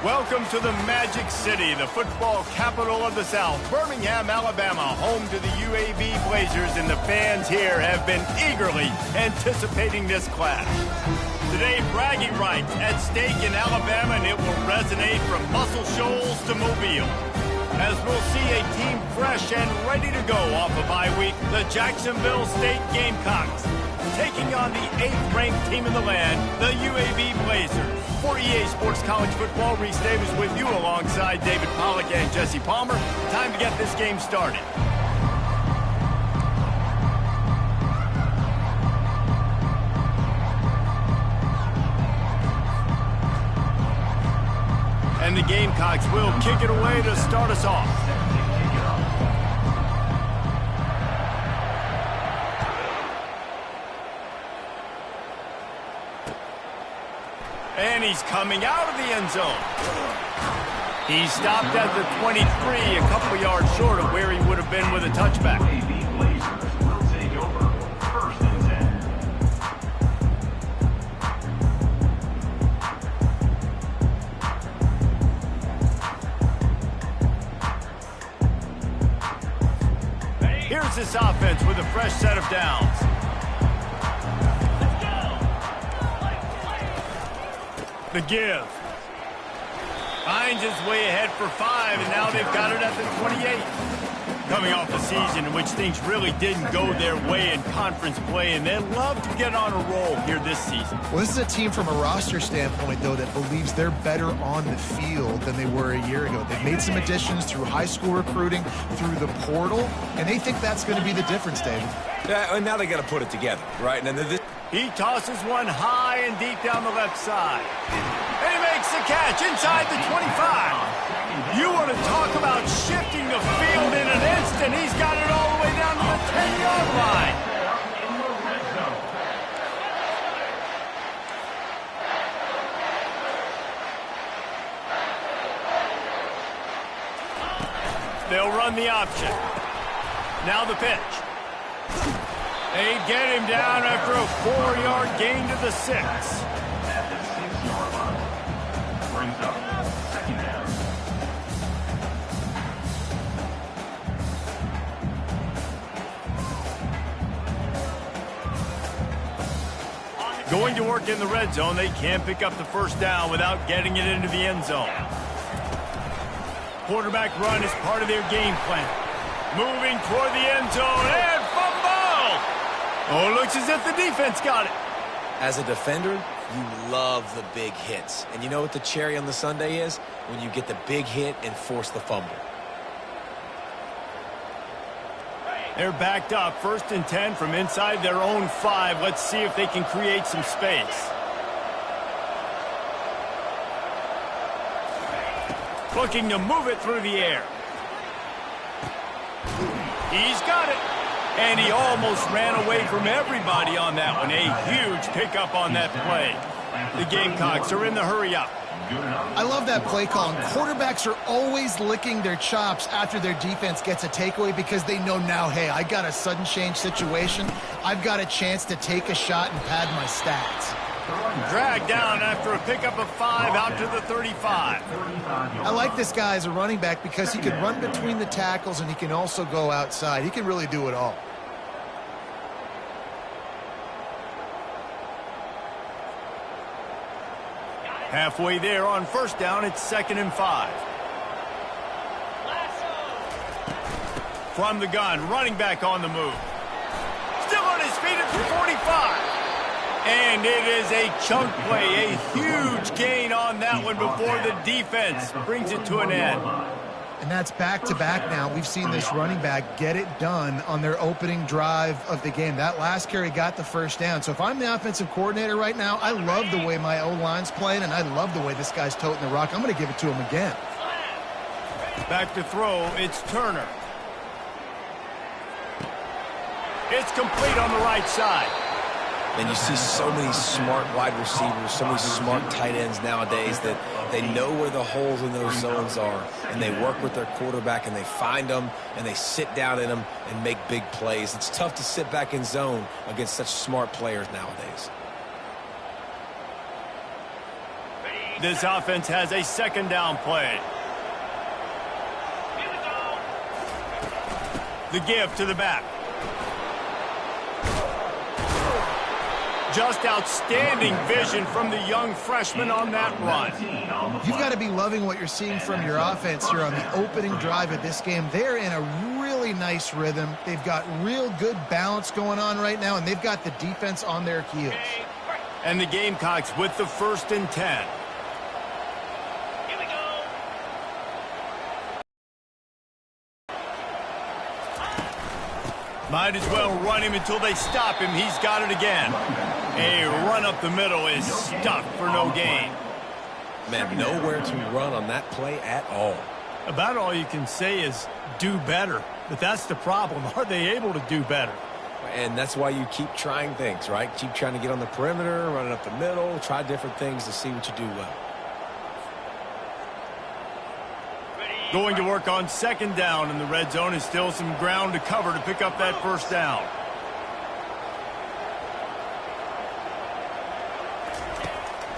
Welcome to the Magic City, the football capital of the South, Birmingham, Alabama, home to the UAB Blazers, and the fans here have been eagerly anticipating this clash. Today, bragging rights at stake in Alabama, and it will resonate from Muscle Shoals to Mobile. As we'll see a team fresh and ready to go off a bye week, the Jacksonville State Gamecocks, taking on the 8th-ranked team in the land, the UAB Blazers. For EA Sports College Football, Reese Davis with you alongside David Pollack and Jesse Palmer. Time to get this game started. And the Gamecocks will kick it away to start us off. And he's coming out of the end zone. He stopped at the 23, a couple yards short of where he would have been with a touchback. Here's this offense with a fresh set of downs. The give. Finds his way ahead for 5, and now they've got it at the 28. Coming off a season in which things really didn't go their way in conference play, and they love to get on a roll here this season. Well, this is a team from a roster standpoint, though, that believes they're better on the field than they were a year ago. They've made some additions through high school recruiting, through the portal, and they think that's going to be the difference, David. Yeah, and now they got to put it together, right? And then he tosses one high and deep down the left side. And he makes the catch inside the 25. You want to talk about shifting the field in an instant. He's got it all the way down to the 10-yard line. They'll run the option. Now the pitch. They get him down after a 4-yard gain to the 6. At the 6-yard line. Brings up second down. Going to work in the red zone, they can't pick up the first down without getting it into the end zone. Quarterback run is part of their game plan. Moving toward the end zone, and fumble! Oh, it looks as if the defense got it. as a defender, you love the big hits. And you know what the cherry on the sundae is? When you get the big hit and force the fumble. They're backed up, 1st and 10 from inside their own 5. Let's see if they can create some space. Looking to move it through the air. He's got it. And he almost ran away from everybody on that one. A huge pickup on that play. The Gamecocks are in the hurry up. I love that play call. And quarterbacks are always licking their chops after their defense gets a takeaway because they know now, hey, I got a sudden change situation. I've got a chance to take a shot and pad my stats. Dragged down after a pickup of 5 out to the 35. I like this guy as a running back because he can run between the tackles and he can also go outside. He can really do it all. Halfway there on 1st down, it's 2nd and 5. From the gun, running back on the move. Still on his feet at the 45. And it is a chunk play, a huge gain on that one before the defense brings it to an end. And that's back-to-back now. We've seen this running back get it done on their opening drive of the game. That last carry got the 1st down. So if I'm the offensive coordinator right now, I love the way my O-line's playing, and I love the way this guy's toting the rock. I'm going to give it to him again. Back to throw, it's Turner. It's complete on the right side. And you see so many smart wide receivers, so many smart tight ends nowadays that they know where the holes in those zones are, and they work with their quarterback, and they find them, and they sit down in them and make big plays. It's tough to sit back in zone against such smart players nowadays. This offense has a second down play. The give to the back. Just outstanding vision from the young freshman on that run. You've got to be loving what you're seeing from your offense here on the opening drive of this game. They're in a really nice rhythm. They've got real good balance going on right now, and they've got the defense on their heels. And the Gamecocks with the 1st and 10. Might as well run him until they stop him. He's got it again. A run up the middle is stuck for no gain. Man, nowhere to run on that play at all. About all you can say is do better. But that's the problem. Are they able to do better? And that's why you keep trying things, right? Keep trying to get on the perimeter, running up the middle, try different things to see what you do well. Going to work on 2nd down, and the red zone is still some ground to cover to pick up that 1st down.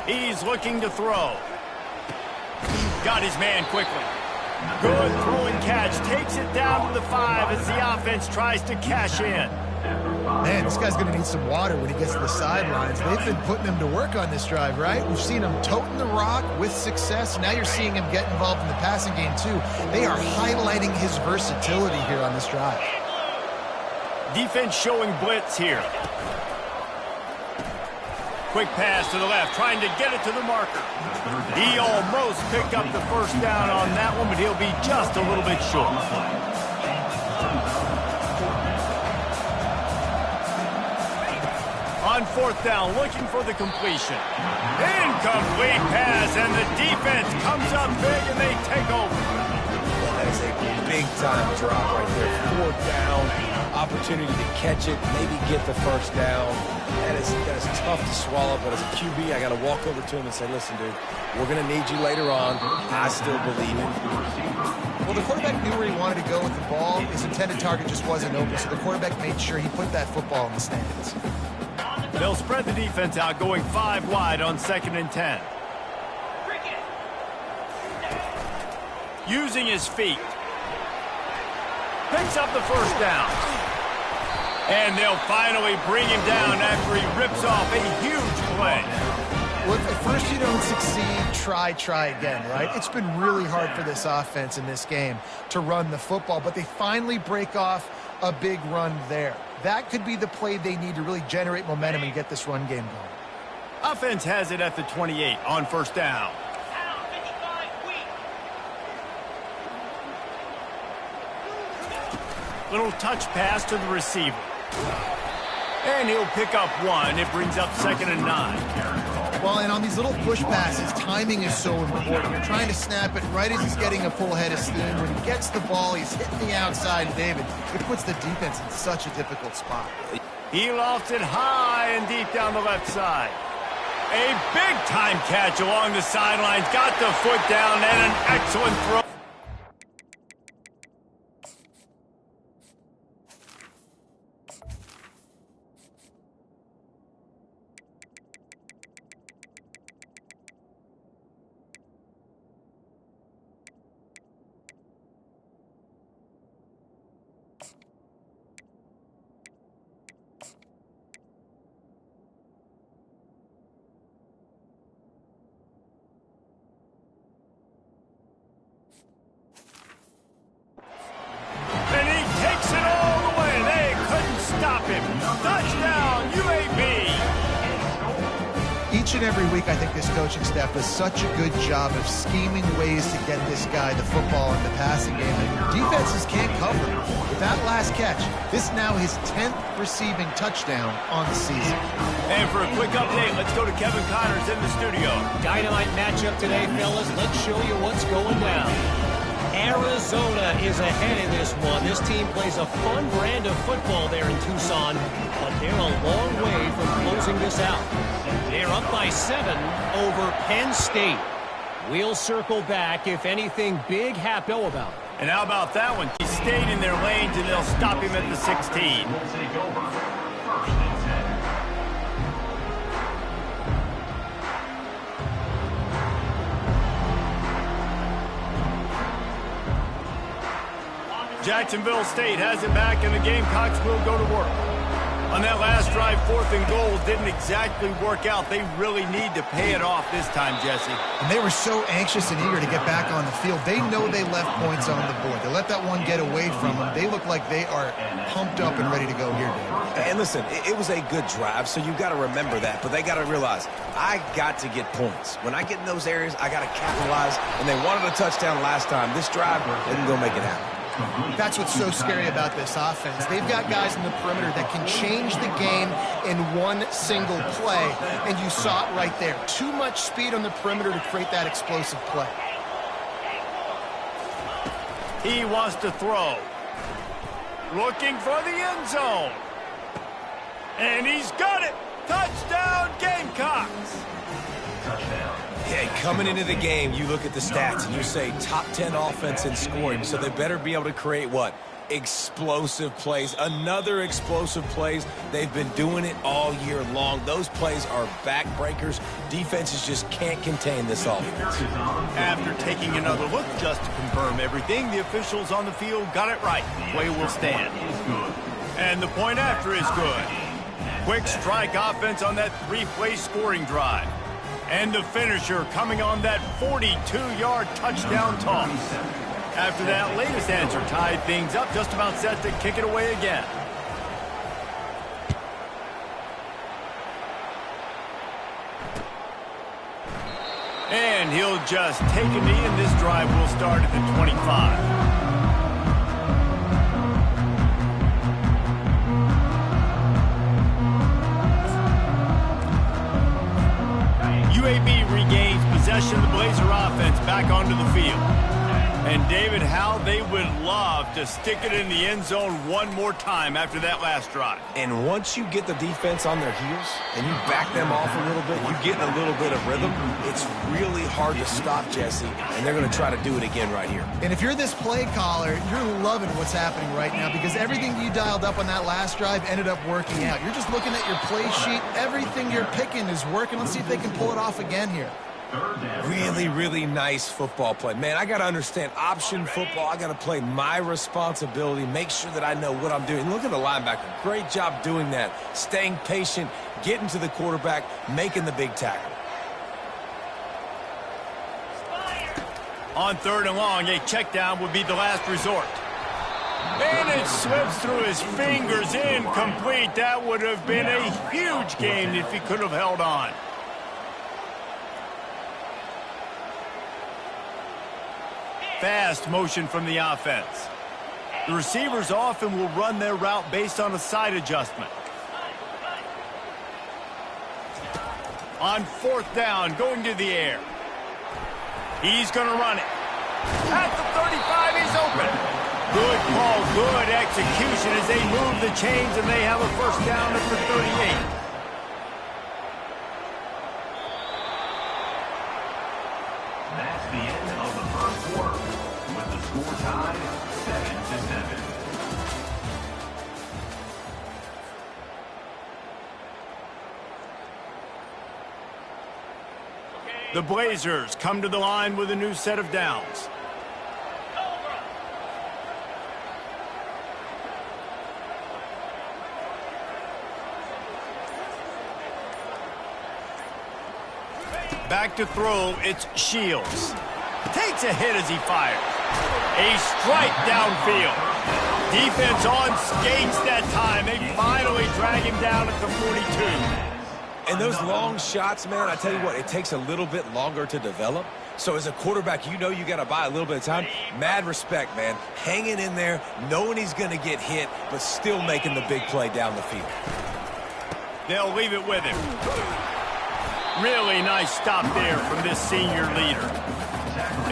He's looking to throw. Got his man quickly. Good throw and catch. Takes it down to the 5 as the offense tries to cash in. Man, this guy's going to need some water when he gets to the sidelines. They've been putting him to work on this drive, right? We've seen him toting the rock with success. Now you're seeing him get involved in the passing game, too. They are highlighting his versatility here on this drive. Defense showing blitz here. Quick pass to the left, trying to get it to the marker. He almost picked up the 1st down on that one, but he'll be just a little bit short. On 4th down, looking for the completion. Incomplete pass, and the defense comes up big, and they take over. That is a big-time drop right there. 4th down, opportunity to catch it, maybe get the 1st down. That is tough to swallow, but as a QB, I got to walk over to him and say, listen, dude, we're going to need you later on. I still believe it. Well, the quarterback knew where he wanted to go with the ball. His intended target just wasn't open, so the quarterback made sure he put that football in the stands. They'll spread the defense out, going 5 wide on 2nd and 10. Using his feet. Picks up the 1st down. And they'll finally bring him down after he rips off a huge play. Well, if at first you don't succeed, try again, right? It's been really hard for this offense in this game to run the football, but they finally break off a big run there. That could be the play they need to really generate momentum and get this run game going. Offense has it at the 28 on 1st down. Little touch pass to the receiver. And he'll pick up 1. It brings up 2nd and 9. Well, and on these little push passes, timing is so important. You're trying to snap it right as he's getting a full head of steam. When he gets the ball, he's hitting the outside, David. It puts the defense in such a difficult spot. He lofts it high and deep down the left side. A big-time catch along the sidelines. Got the foot down and an excellent throw. Each and every week, I think this coaching staff does such a good job of scheming ways to get this guy the football in the passing game. And defenses can't cover him. With that last catch, this now his 10th receiving touchdown on the season. And for a quick update, let's go to Kevin Connors in the studio. Dynamite matchup today, fellas. Let's show you what's going down. Arizona is ahead in this one. This team plays a fun brand of football there in Tucson, but they're a long way from closing this out. They're up by 7 over Penn State. We'll circle back if anything big happens about. And how about that one? He stayed in their lanes, and they'll stop him at the 16. Will take over. 1st and 10. Jacksonville State has it back, and the Gamecocks will go to work. On that last drive, 4th and goal didn't exactly work out. They really need to pay it off this time, Jesse. And they were so anxious and eager to get back on the field. They know they left points on the board. They let that one get away from them. They look like they are pumped up and ready to go here, Dave. And listen, it was a good drive, so you got to remember that. But they got to realize, I got to get points. When I get in those areas, I got to capitalize. And they wanted a touchdown last time. This drive isn't going to make it happen. That's what's so scary about this offense. They've got guys in the perimeter that can change the game in one single play, and you saw it right there. Too much speed on the perimeter to create that explosive play. He wants to throw. Looking for the end zone. And he's got it. Touchdown, Gamecocks. Touchdown. Yeah, coming into the game, you look at the stats and you say top 10 offense in scoring, so they better be able to create what? Explosive plays. Another explosive plays. They've been doing it all year long. Those plays are backbreakers. Defenses just can't contain this offense. After taking another look just to confirm everything, the officials on the field got it right. Play will stand. And the point after is good. Quick strike offense on that 3-play scoring drive. And the finisher coming on that 42-yard touchdown toss. After that latest answer tied things up, just about set to kick it away again. And he'll just take a knee, and this drive will start at the 25. UAB regains possession of the Blazer offense back onto the field. And David, how they would love to stick it in the end zone one more time after that last drive. And once you get the defense on their heels and you back them off a little bit, you get in a little bit of rhythm, it's really hard to stop, Jesse, and they're going to try to do it again right here. And if you're this play caller, you're loving what's happening right now because everything you dialed up on that last drive ended up working out. You're just looking at your play sheet. Everything you're picking is working. Let's see if they can pull it off again here. Really, really nice football play. Man, I got to understand option football. I got to play my responsibility, make sure that I know what I'm doing. Look at the linebacker. Great job doing that. Staying patient, getting to the quarterback, making the big tackle. On 3rd and long, a check down would be the last resort. And it slips through his fingers, incomplete. That would have been a huge gain if he could have held on. Fast motion from the offense. The receivers often will run their route based on a side adjustment. On 4th down, going to the air. He's going to run it. At the 35, he's open. Good call, good execution as they move the chains, and they have a first down at the 38. That's the end of the first quarter, with the score tied 7-7. The Blazers come to the line with a new set of downs. Back to throw, it's Shields. Takes a hit as he fires. A strike downfield. Defense on skates that time. They finally drag him down at the 42. And those long shots, man, I tell you what, it takes a little bit longer to develop. So as a quarterback, you know you got to buy a little bit of time. Mad respect, man. Hanging in there, knowing he's going to get hit, but still making the big play down the field. They'll leave it with him. Really nice stop there from this senior leader.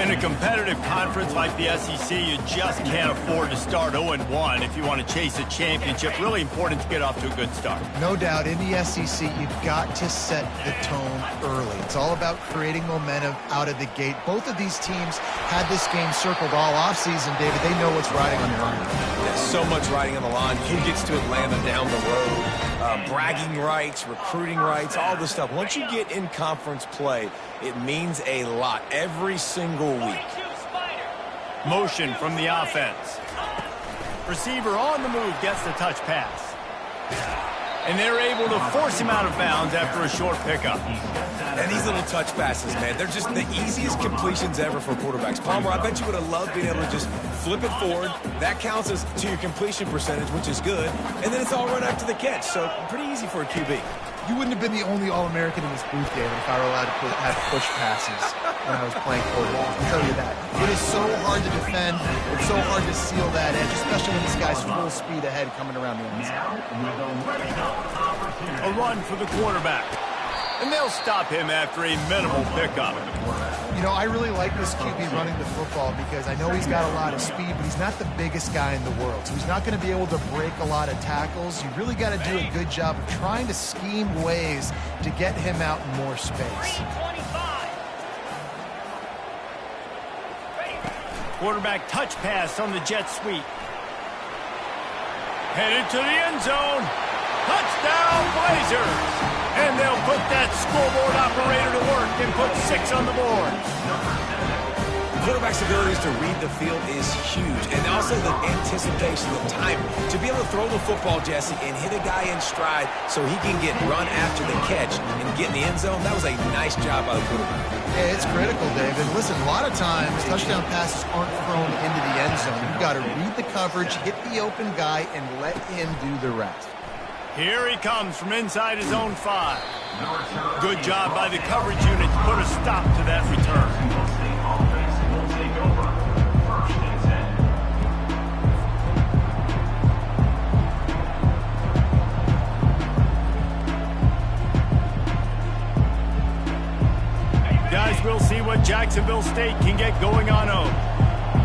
In a competitive conference like the SEC, you just can't afford to start 0-1 if you want to chase a championship. Really important to get off to a good start. No doubt, in the SEC, you've got to set the tone early. It's all about creating momentum out of the gate. Both of these teams had this game circled all offseason, David. They know what's riding on the line. There's so much riding on the line. Who gets to Atlanta down the road? Bragging rights, recruiting rights, all this stuff. Once you get in conference play, it means a lot every single week. Motion from the offense. Receiver on the move gets the touch pass. And they're able to force him out of bounds after a short pickup. And these little touch passes, man, they're just the easiest completions ever for quarterbacks. Palmer, I bet you would have loved being able to just flip it forward. That counts as to your completion percentage, which is good. And then it's all run after the catch, so pretty easy for a QB. You wouldn't have been the only All-American in this booth, David, if I were allowed to have push passes when I was playing quarterback. I'll tell you that. It is so hard to defend. It's so hard to seal that edge, especially when this guy's full speed ahead coming around the end zone. A run for the quarterback. And they'll stop him after a minimal pickup. You know, I really like this QB running the football because I know he's got a lot of speed, but he's not the biggest guy in the world. So he's not going to be able to break a lot of tackles. You really got to do a good job of trying to scheme ways to get him out in more space. Quarterback touch pass on the jet sweep. Headed to the end zone. Touchdown, Blazers! And they'll put that scoreboard operator to work and put 6 on the board. Quarterback's abilities to read the field is huge, and also the anticipation, the time to be able to throw the football, Jesse, and hit a guy in stride so he can get run after the catch and get in the end zone. That was a nice job by the quarterback. Yeah, it's critical, David. Listen, a lot of times touchdown passes aren't thrown into the end zone. You've got to read the coverage, hit the open guy, and let him do the rest. Here he comes from inside his own 5. Good job by the coverage unit to put a stop to that return. Guys, we'll see what Jacksonville State can get going on home.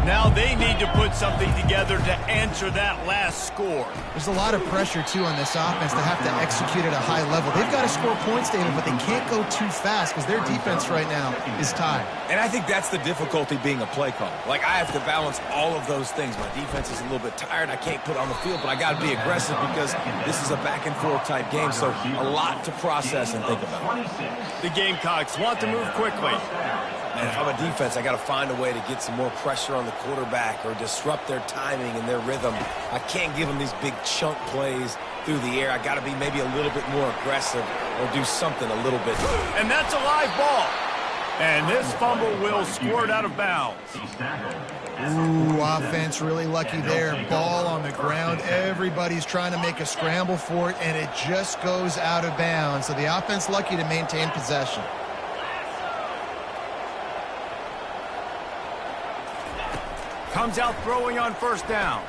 Now they need to put something together to answer that last score. There's a lot of pressure, too, on this offense to have to execute at a high level. They've got to score points, David, but they can't go too fast because their defense right now is tired. And I think that's the difficulty being a play caller. Like, I have to balance all of those things. My defense is a little bit tired. I can't put it on the field, but I got to be aggressive because this is a back-and-forth type game, so a lot to process and think about. The Gamecocks want to move quickly. And if I'm a defense, I got to find a way to get some more pressure on the quarterback or disrupt their timing and their rhythm. I can't give them these big chunk plays through the air. I got to be maybe a little bit more aggressive or do something a little bit. And that's a live ball. And this fumble will squirt out of bounds. Ooh, offense really lucky there. Ball on the ground. Everybody's trying to make a scramble for it, and it just goes out of bounds. So the offense lucky to maintain possession. Comes out throwing on first down.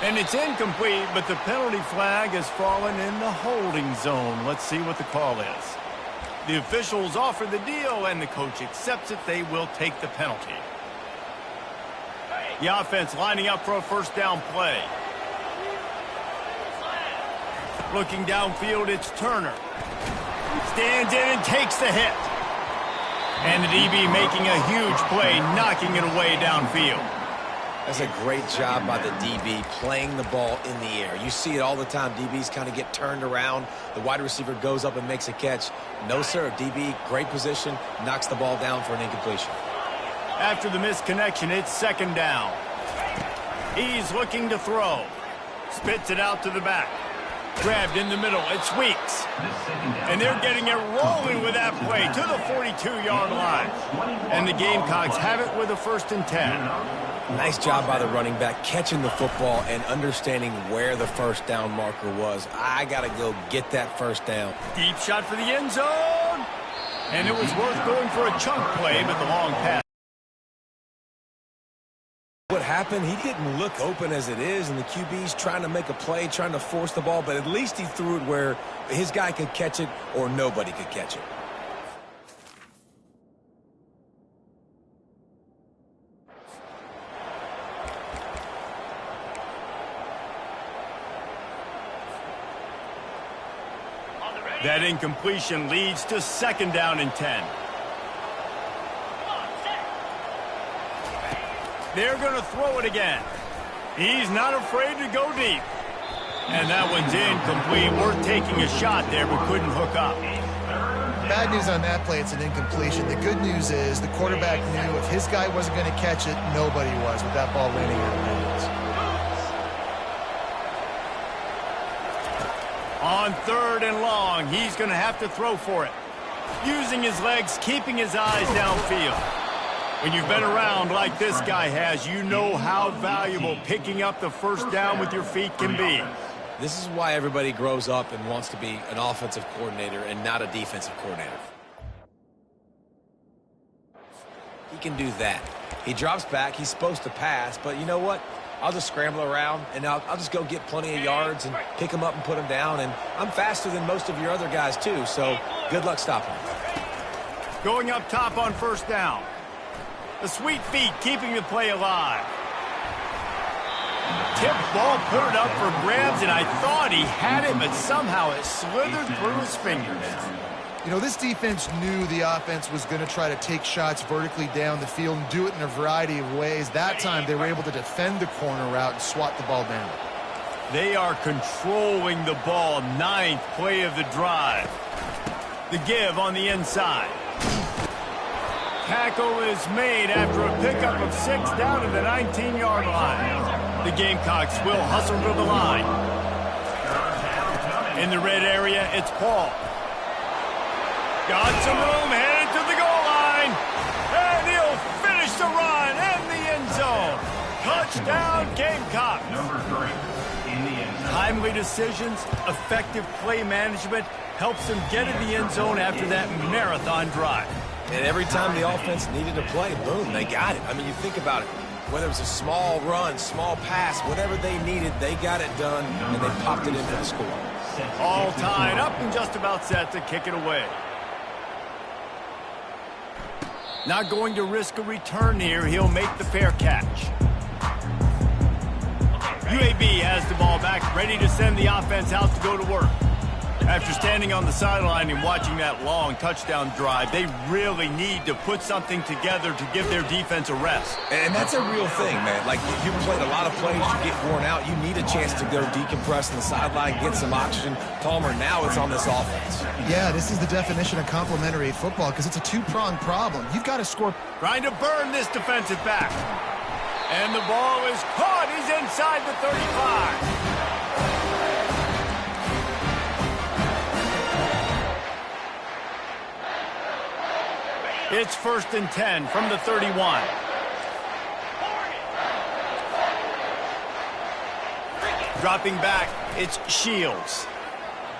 And it's incomplete, but the penalty flag has fallen in the holding zone. Let's see what the call is. The officials offer the deal, and the coach accepts it. They will take the penalty. The offense lining up for a first down play. Looking downfield, it's Turner. Stands in and takes the hit. And the DB making a huge play, knocking it away downfield. That's a great job by the DB playing the ball in the air. You see it all the time. DBs kind of get turned around. The wide receiver goes up and makes a catch. No, sir. DB, great position, knocks the ball down for an incompletion. After the misconnection, it's second down. He's looking to throw. Spits it out to the back. Grabbed in the middle. It's Weeks. And they're getting it rolling with that play to the 42-yard line. And the Gamecocks have it with a 1st and 10. Nice job by the running back, catching the football and understanding where the first down marker was. I got to go get that first down. Deep shot for the end zone. And it was worth going for a chunk play, but the long pass. What happened, he didn't look open as it is, and the QB's trying to make a play, trying to force the ball, but at least he threw it where his guy could catch it or nobody could catch it. That incompletion leads to second down and 10. They're going to throw it again. He's not afraid to go deep. And that one's incomplete. We're taking a shot there, but couldn't hook up. bad news on that play, it's an incompletion. The good news is the quarterback knew if his guy wasn't going to catch it, nobody was with that ball landing out of bounds. On 3rd and long, he's going to have to throw for it. Using his legs, keeping his eyes downfield. When you've been around like this guy has, you know how valuable picking up the first down with your feet can be. This is why everybody grows up and wants to be an offensive coordinator and not a defensive coordinator. He can do that. He drops back. He's supposed to pass, but you know what? I'll just scramble around, and I'll just go get plenty of yards and pick them up and put them down, and I'm faster than most of your other guys, too, so good luck stopping him. Going up top on 1st down. The sweet feet keeping the play alive. Tip ball, put it up for grabs, and I thought he had it, but somehow it slithered through his fingers. You know, this defense knew the offense was going to try to take shots vertically down the field and do it in a variety of ways. That time, they were able to defend the corner route and swat the ball down. They are controlling the ball. 9th play of the drive. The give on the inside. Tackle is made after a pickup of 6 down to the 19-yard line. The Gamecocks will hustle to the line. In the red area, it's Paul. Got some room, headed to the goal line. And he'll finish the run in the end zone. Touchdown, Gamecock. Number 3 in the end zone. Timely decisions, effective play management helps them get in the end zone after that marathon drive. And every time the offense needed to play, boom, they got it. I mean, you think about it. Whether it was a small run, small pass, whatever they needed, they got it done, and they popped it in for the score. All tied up and just about set to kick it away. Not going to risk a return here. He'll make the fair catch. UAB has the ball back, ready to send the offense out to go to work. After standing on the sideline and watching that long touchdown drive, they really need to put something together to give their defense a rest. And that's a real thing, man. Like, you played a lot of plays, you get worn out, you need a chance to go decompress on the sideline, get some oxygen. Palmer, now it's on this offense. Yeah, this is the definition of complementary football because it's a two-pronged problem. You've got to score. Trying to burn this defensive back. And the ball is caught. He's inside the 35. It's 1st and 10 from the 31. Dropping back, it's Shields.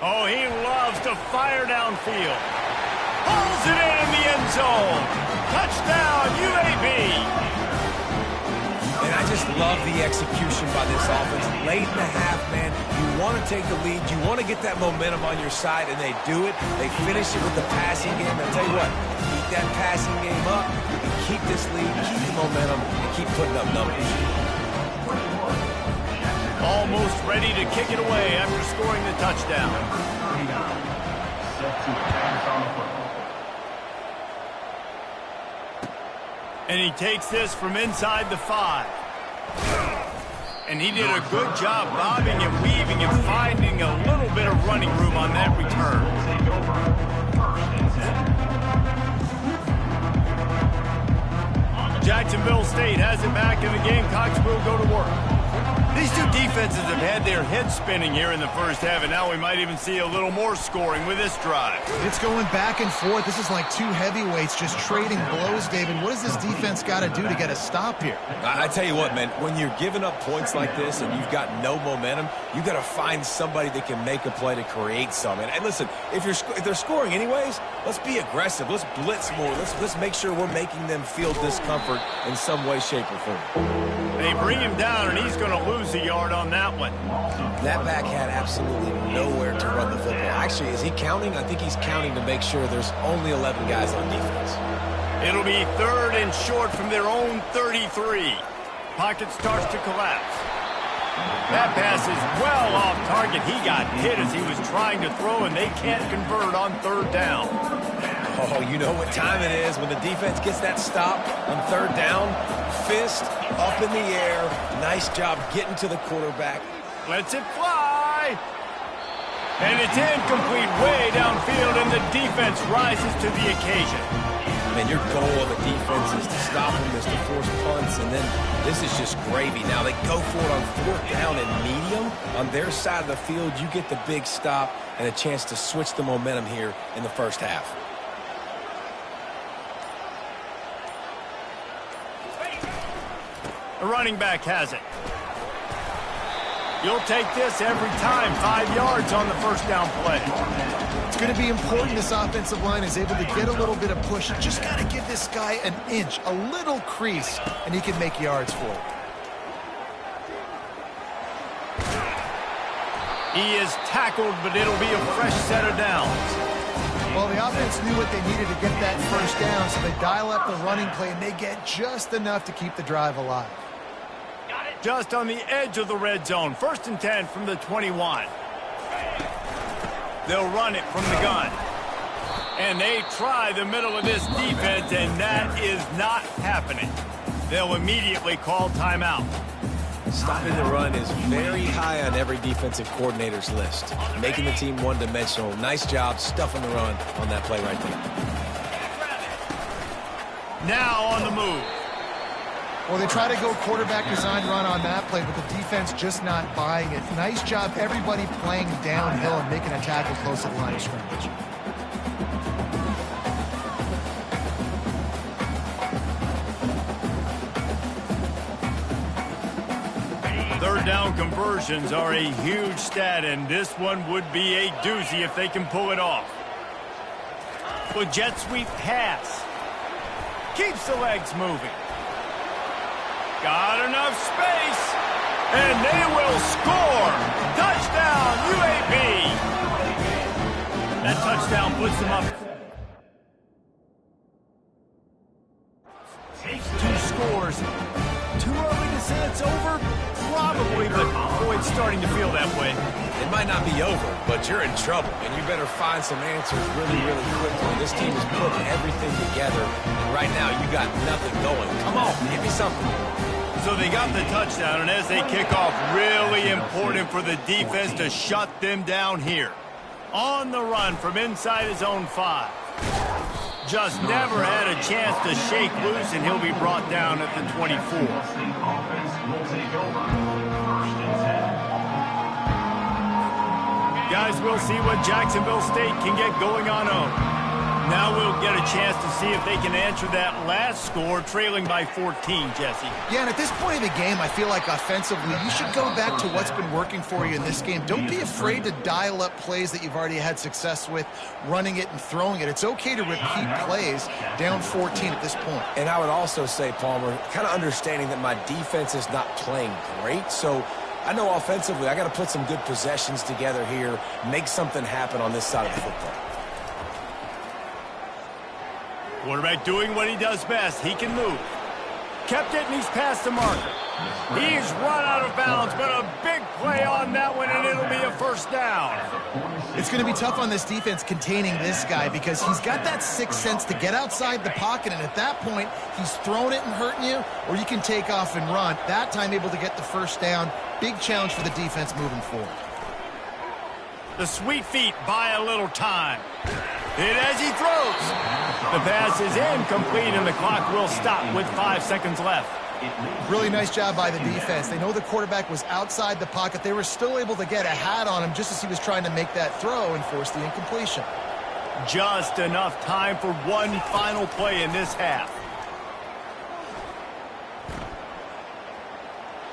Oh, he loves to fire downfield. Pulls it in the end zone. Touchdown, UAB. And I just love the execution by this offense. Late in the half, man, you want to take the lead. You want to get that momentum on your side, and they do it. They finish it with the passing game. I'll tell you what, keep that passing game up, and keep this lead, keep the momentum, and keep putting up numbers. Almost ready to kick it away after scoring the touchdown. And he takes this from inside the 5. And he did a good job bobbing and weaving and finding a little bit of running room on that return. Jacksonville State has it back, and the Gamecocks will go to work. These two defenses have had their heads spinning here in the first half, and now we might even see a little more scoring with this drive. It's going back and forth. This is like two heavyweights just trading blows, David. What does this defense got to do to get a stop here? I tell you what, man, when you're giving up points like this and you've got no momentum, you got to find somebody that can make a play to create some. And listen, if they're scoring anyways, let's be aggressive. Let's blitz more. Let's make sure we're making them feel discomfort in some way, shape, or form. They bring him down, and he's going to lose a yard on that one. That back had absolutely nowhere to run the football. Actually, is he counting? I think he's counting to make sure there's only 11 guys on defense. It'll be 3rd and short from their own 33. Pocket starts to collapse. That pass is well off target. He got hit as he was trying to throw, and they can't convert on 3rd down. Oh, you know what time it is when the defense gets that stop on 3rd down. Fist up in the air. Nice job getting to the quarterback. Lets it fly. And it's incomplete way downfield, and the defense rises to the occasion. Man, your goal of a defense is to stop them, is to force punts, and then this is just gravy. Now they go for it on 4th down and medium. On their side of the field, you get the big stop and a chance to switch the momentum here in the first half. The running back has it. You'll take this every time. 5 yards on the first down play. It's going to be important this offensive line is able to get a little bit of push. Just got to give this guy an inch, a little crease, and he can make yards for it. He is tackled, but it'll be a fresh set of downs. Well, the offense knew what they needed to get that first down, so they dial up the running play, and they get just enough to keep the drive alive. Just on the edge of the red zone. 1st and 10 from the 21. They'll run it from the gun. And they try the middle of this defense, and that is not happening. They'll immediately call timeout. Stopping the run is very high on every defensive coordinator's list. Making the team one-dimensional. Nice job stuffing the run on that play right there. Now on the move. Well, they try to go quarterback design run on that play, but the defense just not buying it. Nice job, everybody playing downhill and making a tackle close to the line of scrimmage. Third down conversions are a huge stat, and this one would be a doozy if they can pull it off. With jet sweep pass. Keeps the legs moving. Got enough space, and they will score. Touchdown, UAB. That touchdown puts them up. 2 scores. Too early to say it's over? Probably, but boy, it's starting to feel that way. It might not be over, but you're in trouble, and you better find some answers really, really quickly. This team is putting everything together, and right now you got nothing going. Come on, give me something. So they got the touchdown, and as they kick off, really important for the defense to shut them down here. On the run from inside his own 5. Just never had a chance to shake loose, and he'll be brought down at the 24. Guys, we'll see what Jacksonville State can get going on own. Now we'll get a chance to see if they can answer that last score, trailing by 14, Jesse. Yeah, and at this point of the game, I feel like offensively, you should go back to what's been working for you in this game. Don't be afraid to dial up plays that you've already had success with, running it and throwing it. It's okay to repeat plays down 14 at this point. And I would also say, Palmer, kind of understanding that my defense is not playing great, so I know offensively I got to put some good possessions together here, make something happen on this side of the football. Quarterback doing what he does best. He can move. Kept it, and he's past the marker. He's run out of bounds, but a big play on that one, and it'll be a first down. It's going to be tough on this defense containing this guy because he's got that sixth sense to get outside the pocket, and at that point, he's throwing it and hurting you, or you can take off and run. That time able to get the first down. Big challenge for the defense moving forward. The sweet feet buy a little time. Hit as he throws. The pass is incomplete, and the clock will stop with 5 seconds left. Really nice job by the defense. They know the quarterback was outside the pocket. They were still able to get a hat on him just as he was trying to make that throw and force the incompletion. Just enough time for one final play in this half.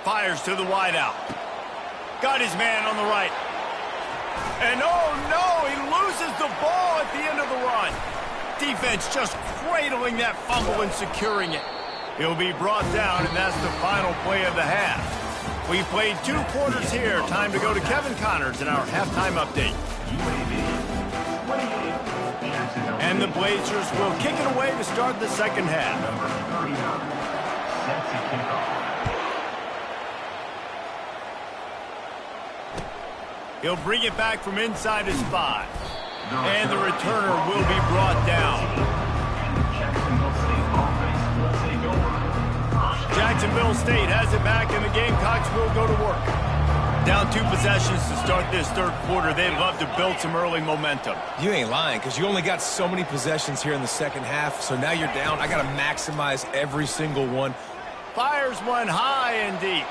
Fires to the wideout. Got his man on the right. And oh no, he loses the ball at the end of the run. Defense just cradling that fumble and securing it. He'll be brought down, and that's the final play of the half. We played 2 quarters here. Time to go to Kevin Connors in our halftime update. And the Blazers will kick it away to start the second half. He'll bring it back from inside his 5. And the returner will be brought down. Jacksonville State has it back, and the Gamecocks will go to work. Down 2 possessions to start this third quarter. They'd love to build some early momentum. You ain't lying, because you only got so many possessions here in the second half, so now you're down. I got to maximize every single one. Fires one high and deep.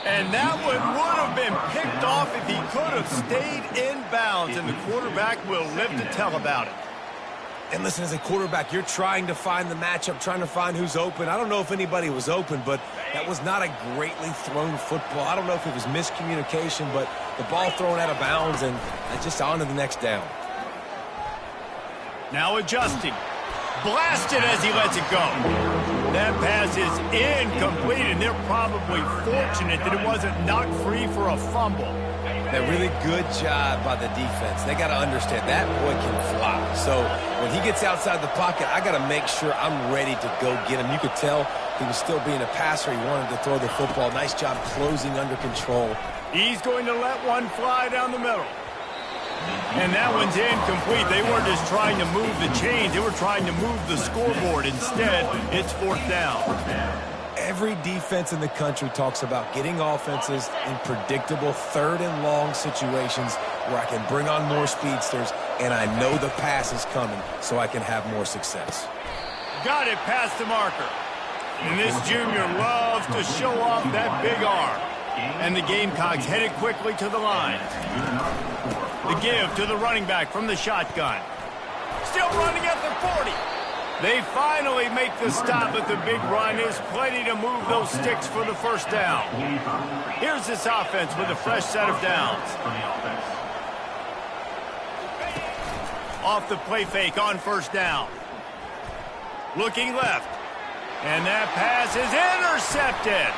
And that one would have been picked off if he could have stayed in bounds, and the quarterback will live to tell about it. And listen, as a quarterback, you're trying to find the matchup, trying to find who's open. I don't know if anybody was open, but that was not a greatly thrown football. I don't know if it was miscommunication, but the ball thrown out of bounds and just on to the next down. Now adjusting. Blasted as he lets it go. That pass is incomplete, and they're probably fortunate that it wasn't knocked free for a fumble. A really good job by the defense. They got to understand that boy can fly. So when he gets outside the pocket, I got to make sure I'm ready to go get him. You could tell he was still being a passer. He wanted to throw the football. Nice job closing under control. He's going to let one fly down the middle. And that one's incomplete. They weren't just trying to move the chains. They were trying to move the scoreboard. Instead, it's 4th down. Every defense in the country talks about getting offenses in predictable 3rd and long situations where I can bring on more speedsters and I know the pass is coming so I can have more success. Got it past the marker. And this junior loves to show off that big arm. And the Gamecocks headed quickly to the line. The give to the running back from the shotgun. Still running at the 40. They finally make the stop, but the big run is plenty to move those sticks for the first down. Here's this offense with a fresh set of downs. Off the play fake on first down. Looking left. And that pass is intercepted.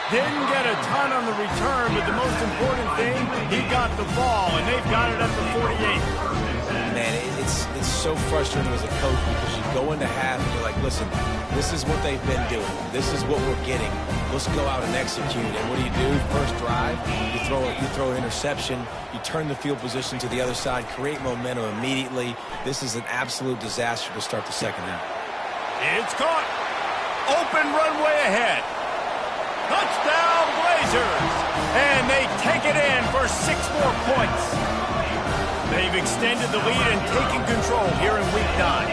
Didn't get a ton on the return, but the most important thing, he got the ball, and they've got it at the 48. Man, it's so frustrating as a coach because you go into half and you're like, listen, this is what they've been doing. This is what we're getting. Let's go out and execute. And what do? First drive, you throw an interception, you turn the field position to the other side, create momentum immediately. This is an absolute disaster to start the second half. It's caught. Open runway ahead. Touchdown Blazers! And they take it in for 6 more points. They've extended the lead and taken control here in Week 9.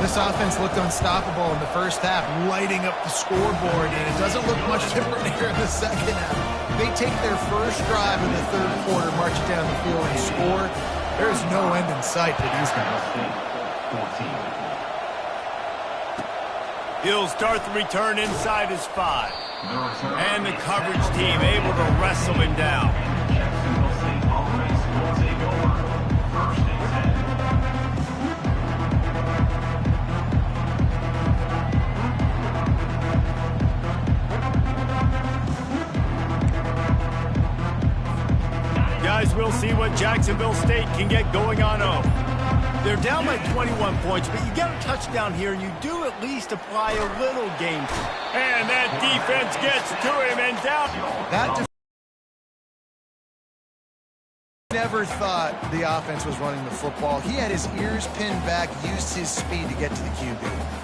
This offense looked unstoppable in the first half, lighting up the scoreboard, and it doesn't look much different here in the second half. They take their first drive in the third quarter, march down the field, and score. There is no end in sight for these guys. He'll start the return inside his 5. And the coverage team able to wrestle him down. Guys, we'll see what Jacksonville State can get going on 0. They're down by 21 points, but you get a touchdown here, and you do at least apply a little game. And that defense gets to him and down. That never thought the offense was running the football. He had his ears pinned back, used his speed to get to the QB.